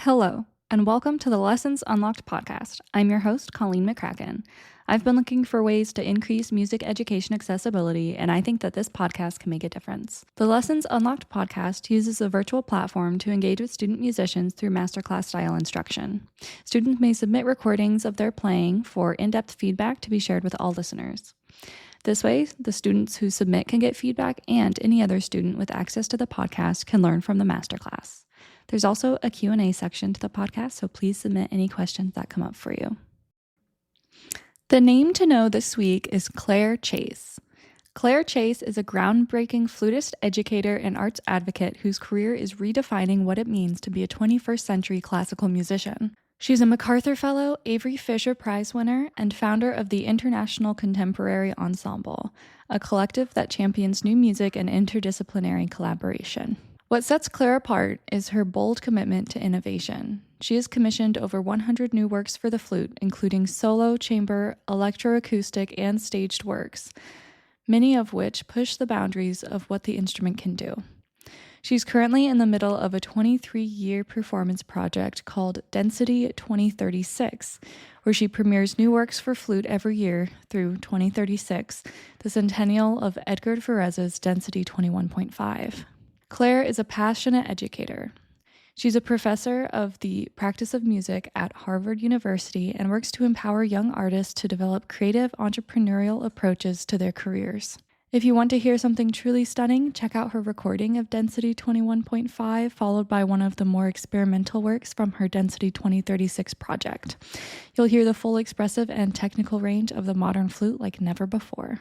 Hello, and welcome to the Lessons Unlocked podcast. I'm your host, Colleen McCracken. I've been looking for ways to increase music education accessibility, and I think that this podcast can make a difference. The Lessons Unlocked podcast uses a virtual platform to engage with student musicians through masterclass style instruction. Students may submit recordings of their playing for in-depth feedback to be shared with all listeners. This way, the students who submit can get feedback, and any other student with access to the podcast can learn from the masterclass. There's also a Q&A section to the podcast, so please submit any questions that come up for you. The name to know this week is Claire Chase. Claire Chase is a groundbreaking flutist, educator, and arts advocate whose career is redefining what it means to be a 21st century classical musician. She's a MacArthur Fellow, Avery Fisher Prize winner, and founder of the International Contemporary Ensemble, a collective that champions new music and interdisciplinary collaboration. What sets Claire apart is her bold commitment to innovation. She has commissioned over 100 new works for the flute, including solo, chamber, electroacoustic, and staged works, many of which push the boundaries of what the instrument can do. She's currently in the middle of a 23-year performance project called Density 2036, where she premieres new works for flute every year through 2036, the centennial of Edgar Varèse's Density 21.5. Claire is a passionate educator. She's a professor of the practice of music at Harvard University and works to empower young artists to develop creative entrepreneurial approaches to their careers. If you want to hear something truly stunning, check out her recording of Density 21.5, followed by one of the more experimental works from her Density 2036 project. You'll hear the full expressive and technical range of the modern flute like never before.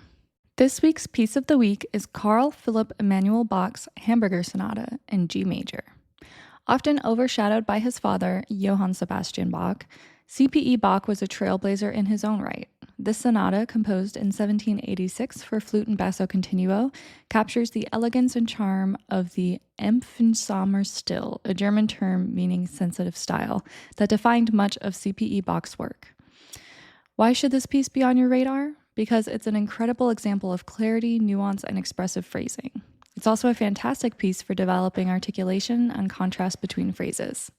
This week's piece of the week is Carl Philipp Emanuel Bach's Hamburger Sonata in G major. Often overshadowed by his father, Johann Sebastian Bach, CPE Bach was a trailblazer in his own right. This sonata, composed in 1786 for flute and basso continuo, captures the elegance and charm of the empfindsamer Stil, a German term meaning sensitive style, that defined much of CPE Bach's work. Why should this piece be on your radar? Because it's an incredible example of clarity, nuance, and expressive phrasing. It's also a fantastic piece for developing articulation and contrast between phrases.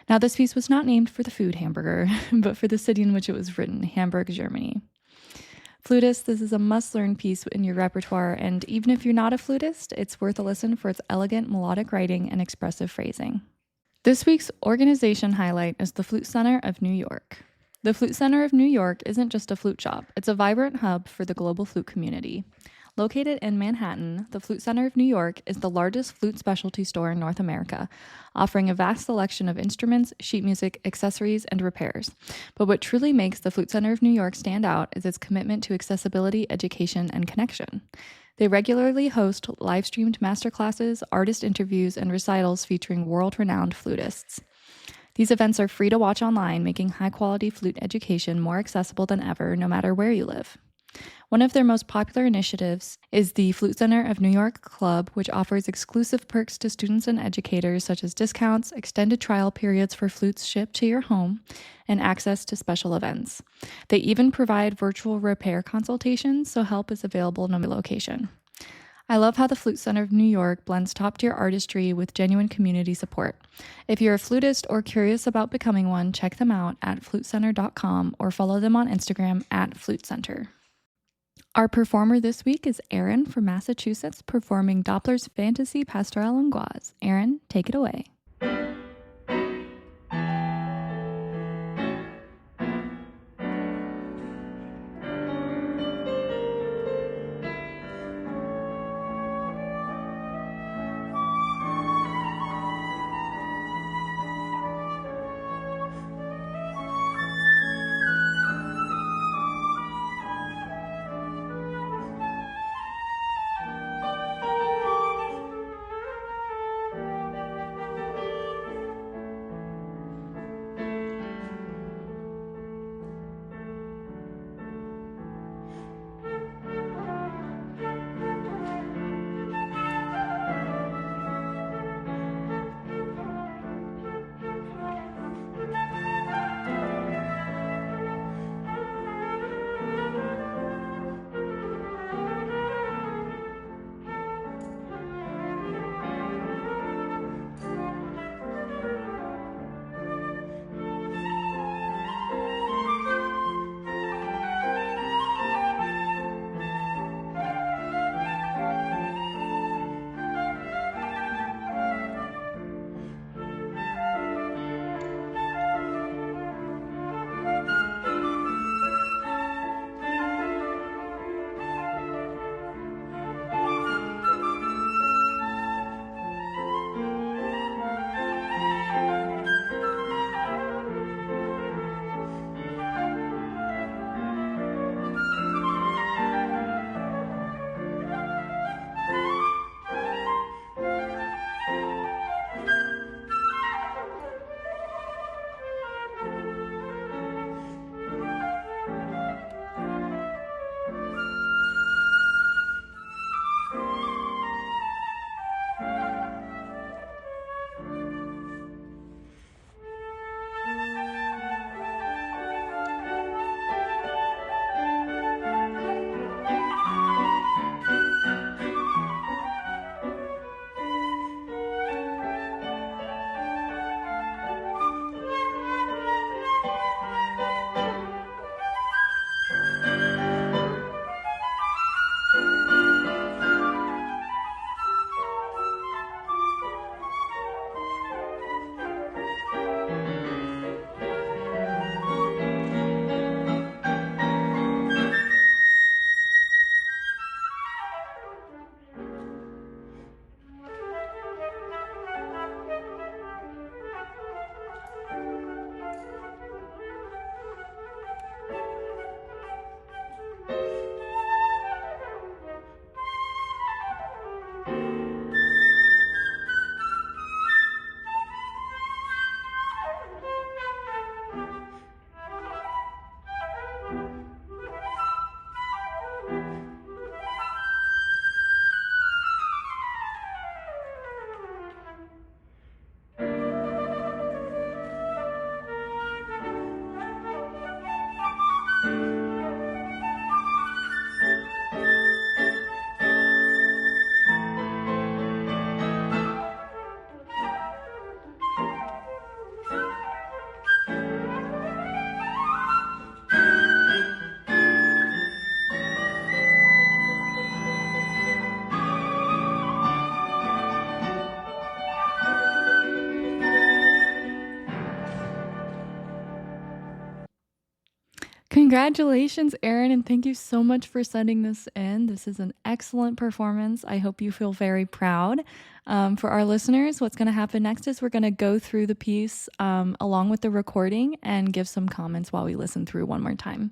Now, this piece was not named for the food hamburger, but for the city in which it was written, Hamburg, Germany. Flutists, this is a must-learn piece in your repertoire, and even if you're not a flutist, it's worth a listen for its elegant melodic writing and expressive phrasing. This week's organization highlight is the Flute Center of New York. The Flute Center of New York isn't just a flute shop, it's a vibrant hub for the global flute community. Located in Manhattan, the Flute Center of New York is the largest flute specialty store in North America, offering a vast selection of instruments, sheet music, accessories, and repairs. But what truly makes the Flute Center of New York stand out is its commitment to accessibility, education, and connection. They regularly host live-streamed masterclasses, artist interviews, and recitals featuring world-renowned flutists. These events are free to watch online, making high-quality flute education more accessible than ever, no matter where you live. One of their most popular initiatives is the Flute Center of New York Club, which offers exclusive perks to students and educators, such as discounts, extended trial periods for flutes shipped to your home, and access to special events. They even provide virtual repair consultations, so help is available no matter location. I love how the Flute Center of New York blends top-tier artistry with genuine community support. If you're a flutist or curious about becoming one, check them out at flutecenter.com or follow them on Instagram at flutecenter. Our performer this week is Aaron from Massachusetts, performing Doppler's Fantaisie Pastorale Hongroise. Aaron, take it away. Congratulations, Erin, and thank you so much for sending this in. This is an excellent performance. I hope you feel very proud. For our listeners, what's going to happen next is we're going to go through the piece along with the recording and give some comments while we listen through one more time.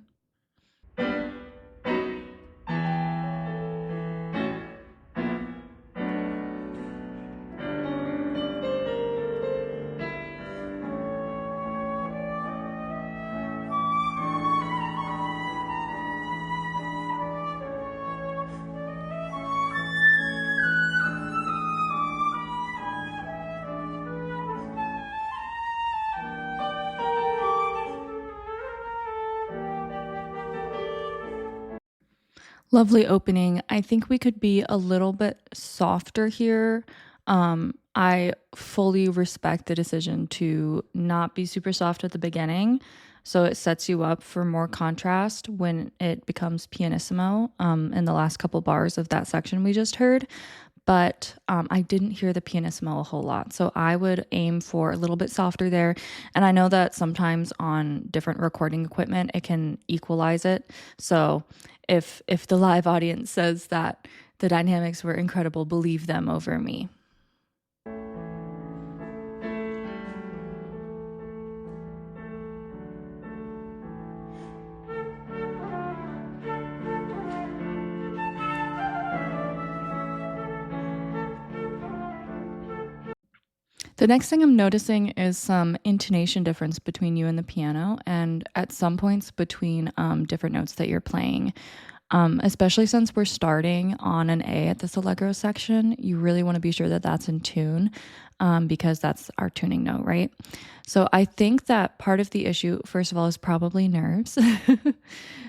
Lovely opening. I think we could be a little bit softer here. I fully respect the decision to not be super soft at the beginning. So it sets you up for more contrast when it becomes pianissimo in the last couple bars of that section we just heard. But I didn't hear the pianissimo a whole lot. So I would aim for a little bit softer there. And I know that sometimes on different recording equipment, it can equalize it. So if the live audience says that the dynamics were incredible, believe them over me. The next thing I'm noticing is some intonation difference between you and the piano, and at some points between different notes that you're playing. Especially since we're starting on an A at this allegro section, you really want to be sure that that's in tune because that's our tuning note, right? So I think that part of the issue, first of all, is probably nerves.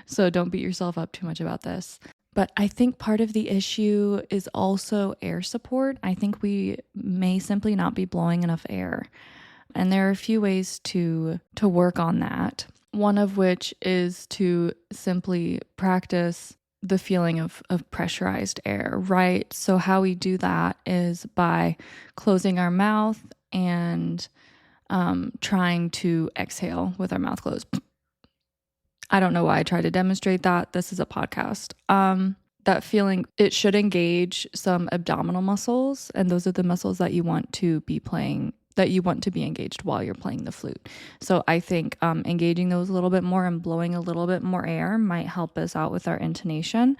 So don't beat yourself up too much about this. But I think part of the issue is also air support. I think we may simply not be blowing enough air. And there are a few ways to work on that. One of which is to simply practice the feeling of pressurized air, right? So how we do that is by closing our mouth and trying to exhale with our mouth closed. I don't know why I tried to demonstrate that. This is a podcast. That feeling, it should engage some abdominal muscles, and those are the muscles that you want to be engaged while you're playing the flute. So I think engaging those a little bit more and blowing a little bit more air might help us out with our intonation.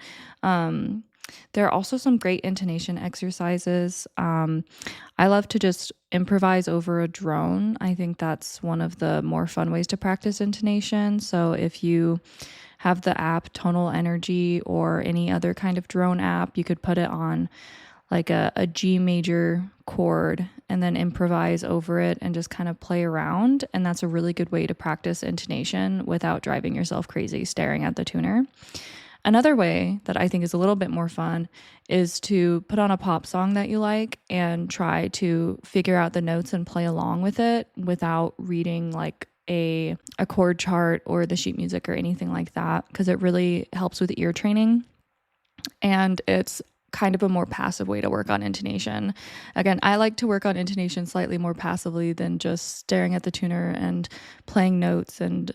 There are also some great intonation exercises. I love to just improvise over a drone. I think that's one of the more fun ways to practice intonation. So if you have the app Tonal Energy or any other kind of drone app, you could put it on like a G major chord and then improvise over it and just kind of play around. And that's a really good way to practice intonation without driving yourself crazy staring at the tuner. Another way that I think is a little bit more fun is to put on a pop song that you like and try to figure out the notes and play along with it without reading like a chord chart or the sheet music or anything like that, because it really helps with ear training. And it's kind of a more passive way to work on intonation. Again, I like to work on intonation slightly more passively than just staring at the tuner and playing notes and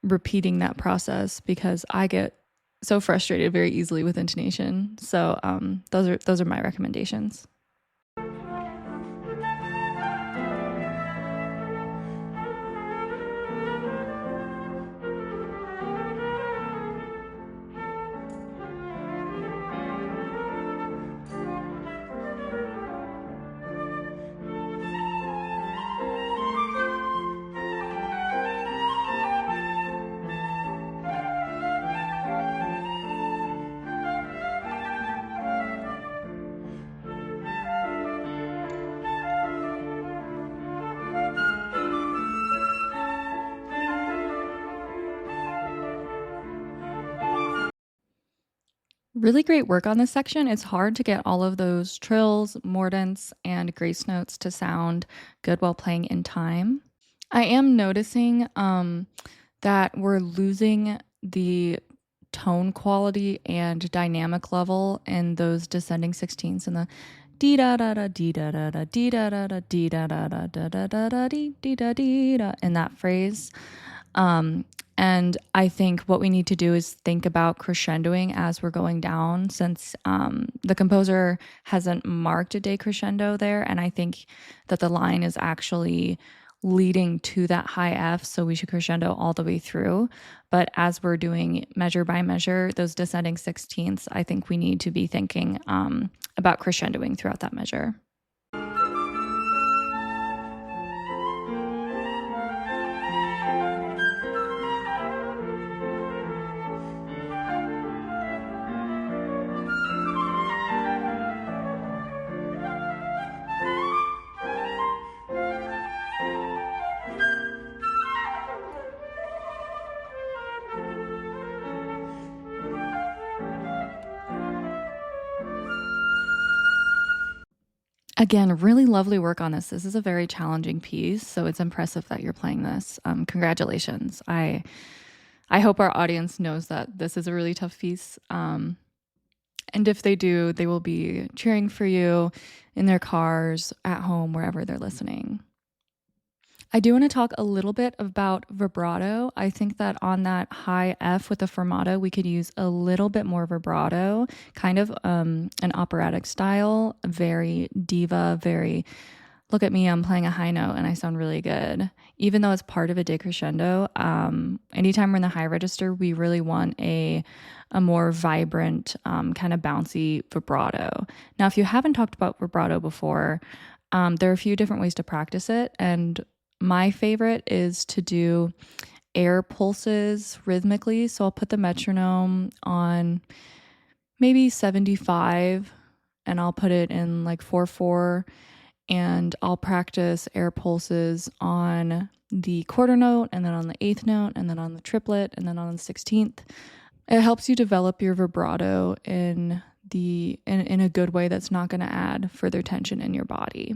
repeating that process, because I get so frustrated very easily with intonation. So those are my recommendations. Really great work on this section. It's hard to get all of those trills, mordents, and grace notes to sound good while playing in time. I am noticing that we're losing the tone quality and dynamic level in those descending 16ths and the dee da da da dee da da da dee da da da dee da da da da da da da dee da dee da in that phrase. And I think what we need to do is think about crescendoing as we're going down, since the composer hasn't marked a decrescendo there. And I think that the line is actually leading to that high F, so we should crescendo all the way through. But as we're doing measure by measure, those descending sixteenths, I think we need to be thinking about crescendoing throughout that measure. Again, really lovely work on this. This is a very challenging piece, so it's impressive that you're playing this. Congratulations. I hope our audience knows that this is a really tough piece. And if they do, they will be cheering for you in their cars, at home, wherever they're listening. I do want to talk a little bit about vibrato. I think that on that high F with the fermato, we could use a little bit more vibrato, kind of an operatic style, very diva, very look at me, I'm playing a high note and I sound really good. Even though it's part of a decrescendo, anytime we're in the high register, we really want a more vibrant, kind of bouncy vibrato. Now, if you haven't talked about vibrato before, there are a few different ways to practice it. And my favorite is to do air pulses rhythmically. So I'll put the metronome on maybe 75 and I'll put it in like 4/4, and I'll practice air pulses on the quarter note and then on the eighth note and then on the triplet and then on the 16th. It helps you develop your vibrato in a good way that's not going to add further tension in your body.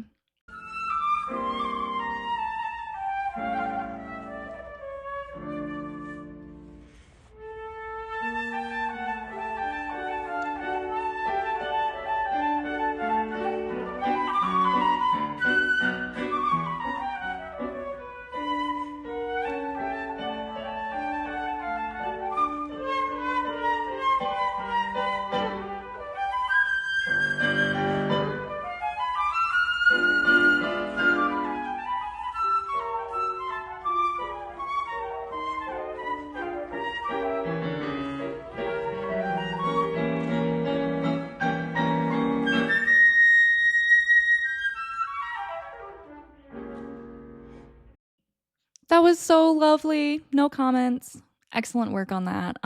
That was so lovely. No comments. Excellent work on that.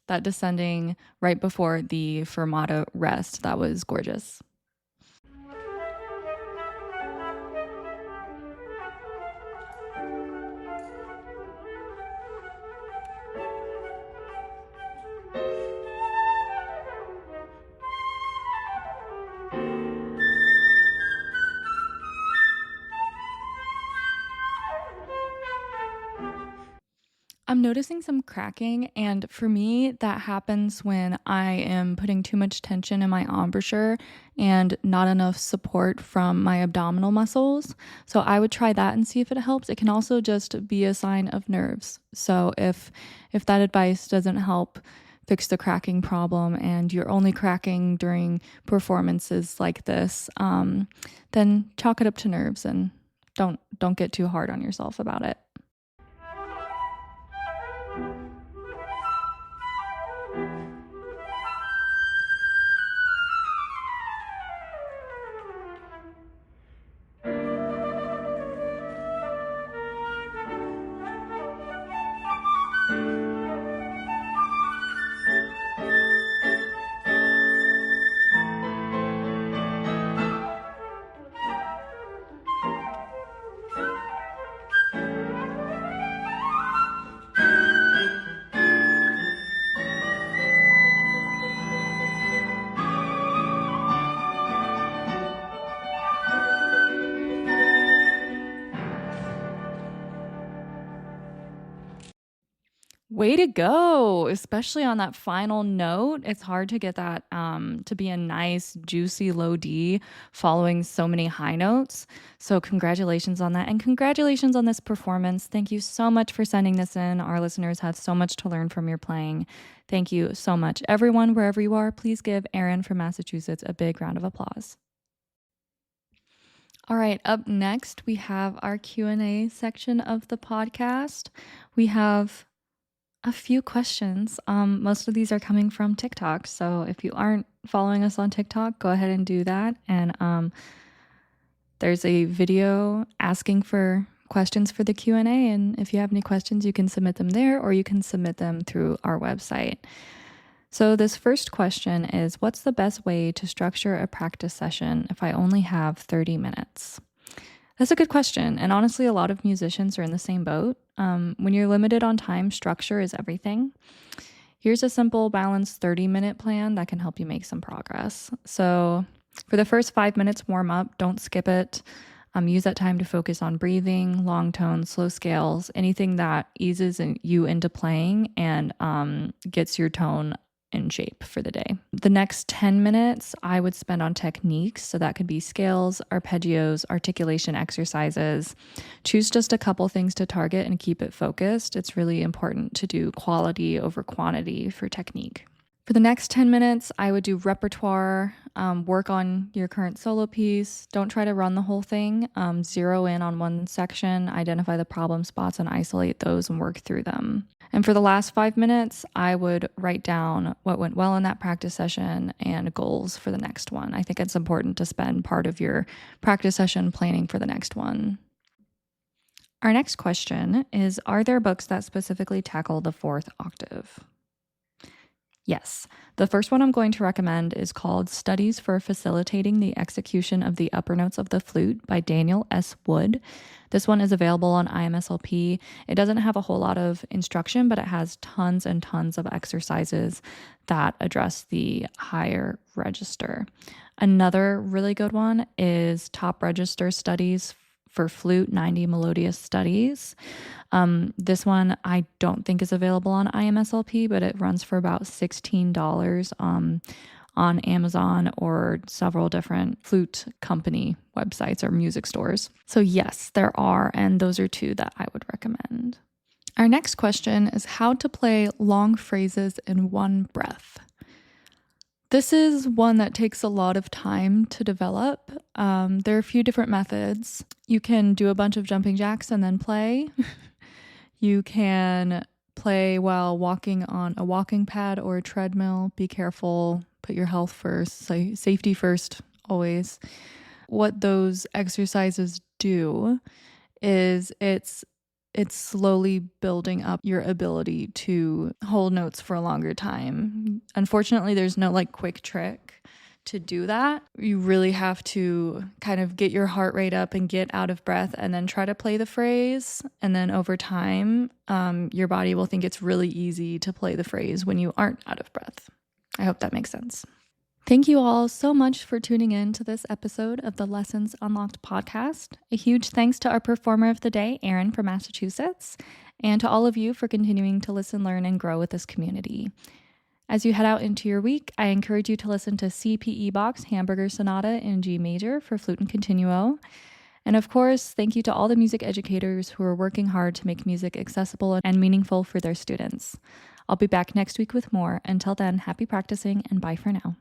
That descending right before the fermato rest, that was gorgeous. I'm noticing some cracking, and for me, that happens when I am putting too much tension in my embouchure and not enough support from my abdominal muscles. So I would try that and see if it helps. It can also just be a sign of nerves. So if that advice doesn't help fix the cracking problem and you're only cracking during performances like this, then chalk it up to nerves and don't get too hard on yourself about it. Way to go, especially on that final note. It's hard to get that to be a nice, juicy low D following so many high notes. So congratulations on that. And congratulations on this performance. Thank you so much for sending this in. Our listeners have so much to learn from your playing. Thank you so much. Everyone, wherever you are, please give Erin from Massachusetts a big round of applause. All right, up next, we have our Q&A section of the podcast. We have a few questions. Most of these are coming from TikTok. So if you aren't following us on TikTok, go ahead and do that. And there's a video asking for questions for the Q&A. And if you have any questions, you can submit them there or you can submit them through our website. So this first question is, what's the best way to structure a practice session if I only have 30 minutes? That's a good question. And honestly, a lot of musicians are in the same boat. When you're limited on time, structure is everything. Here's a simple, balanced 30-minute plan that can help you make some progress. So for the first 5 minutes, warm up. Don't skip it. Use that time to focus on breathing, long tones, slow scales, anything that eases you into playing and gets your tone in shape for the day. The next 10 minutes I would spend on techniques. So that could be scales, arpeggios, articulation exercises. Choose just a couple things to target and keep it focused. It's really important to do quality over quantity for technique. For the next 10 minutes, I would do repertoire, work on your current solo piece. Don't try to run the whole thing. Zero in on one section, identify the problem spots and isolate those and work through them. And for the last 5 minutes, I would write down what went well in that practice session and goals for the next one. I think it's important to spend part of your practice session planning for the next one. Our next question is, are there books that specifically tackle the fourth octave? Yes. The first one I'm going to recommend is called Studies for Facilitating the Execution of the Upper Notes of the Flute by Daniel S. Wood. This one is available on IMSLP. It doesn't have a whole lot of instruction, but it has tons and tons of exercises that address the higher register. Another really good one is Top Register Studies for Flute, 90 Melodious Studies. This one I don't think is available on IMSLP, but it runs for about $16 on Amazon or several different flute company websites or music stores. So yes, there are, and those are two that I would recommend. Our next question is how to play long phrases in one breath. This is one that takes a lot of time to develop. There are a few different methods. You can do a bunch of jumping jacks and then play. You can play while walking on a walking pad or a treadmill. Be careful. Put your health first. Safety first, always. What those exercises do is it's slowly building up your ability to hold notes for a longer time. Unfortunately, there's no quick trick to do that. You really have to kind of get your heart rate up and get out of breath and then try to play the phrase. And then over time, your body will think it's really easy to play the phrase when you aren't out of breath. I hope that makes sense. Thank you all so much for tuning in to this episode of the Lessons Unlocked podcast. A huge thanks to our performer of the day, Erin from Massachusetts, and to all of you for continuing to listen, learn, and grow with this community. As you head out into your week, I encourage you to listen to CPE Bach's Hamburger Sonata in G major for flute and continuo. And of course, thank you to all the music educators who are working hard to make music accessible and meaningful for their students. I'll be back next week with more. Until then, happy practicing and bye for now.